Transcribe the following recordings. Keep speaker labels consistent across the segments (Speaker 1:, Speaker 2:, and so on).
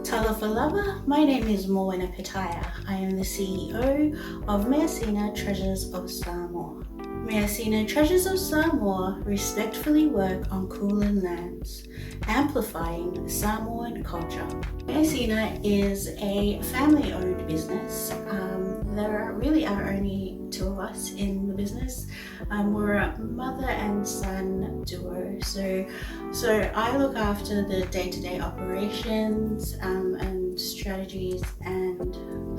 Speaker 1: Talafalava, my name is Measina Treasures. I am the CEO of Measina Treasures of Samoa. Measina Treasures of Samoa respectfully work on Kulin lands, amplifying Samoan culture. Measina is a family-owned business. There really are only two of us in the business. We're a mother and son duo, so I look after the day-to-day operations and strategies and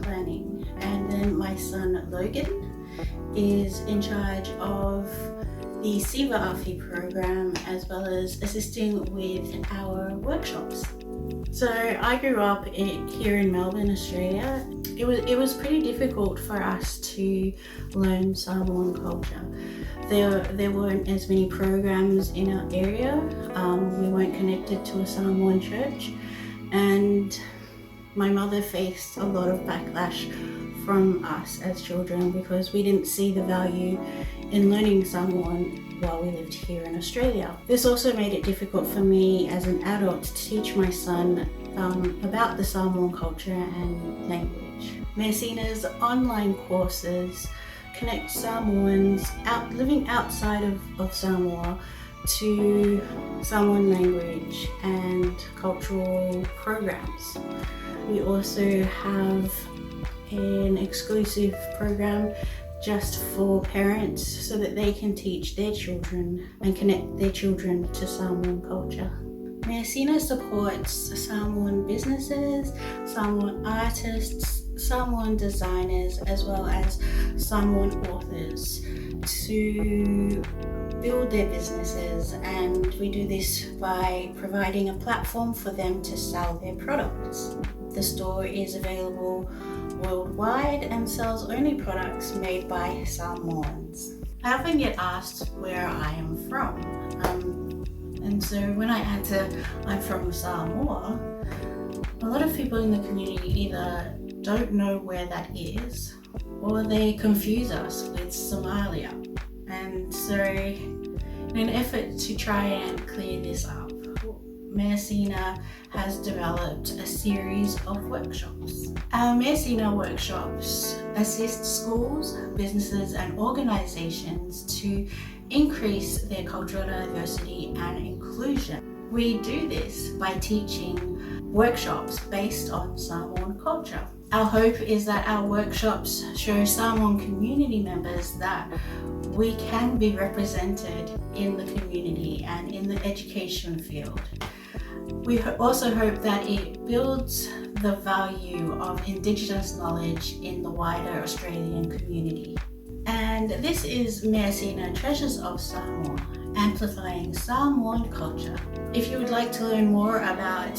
Speaker 1: planning, and then my son Logan is in charge of the Siva Afi program as well as assisting with our workshops. So I grew up here in Melbourne, Australia. It was pretty difficult for us to learn Samoan culture. There weren't as many programs in our area. We weren't connected to a Samoan church, and my mother faced a lot of backlash from us as children because we didn't see the value in learning Samoan while we lived here in Australia. This also made it difficult for me as an adult to teach my son about the Samoan culture and language. Measina's online courses connect Samoans living outside of Samoa to Samoan language and cultural programs. We also have an exclusive program just for parents so that they can teach their children and connect their children to Samoan culture. Measina supports Samoan businesses, Samoan artists, Samoan designers, as well as Samoan authors to build their businesses, and we do this by providing a platform for them to sell their products. The store is available worldwide and sells only products made by Samoans. I often get asked where I am from, and so when I answer I'm from Samoa, a lot of people in the community either don't know where that is or they confuse us with Somalia. And so in an effort to try and clear this up, Measina has developed a series of workshops. Our Measina workshops assist schools, businesses and organizations to increase their cultural diversity and inclusion. We do this by teaching workshops based on Samoan culture. Our hope is that our workshops show Samoan community members that we can be represented in the community and in the education field. We also hope that it builds the value of Indigenous knowledge in the wider Australian community. And this is Measina Treasures of Samoa, amplifying Samoan culture. If you would like to learn more about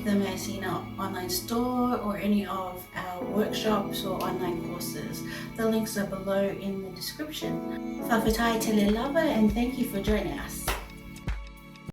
Speaker 1: the Measina online store or any of our workshops or online courses, the links are below in the description. Whawhetai te le lava, and thank you for joining us.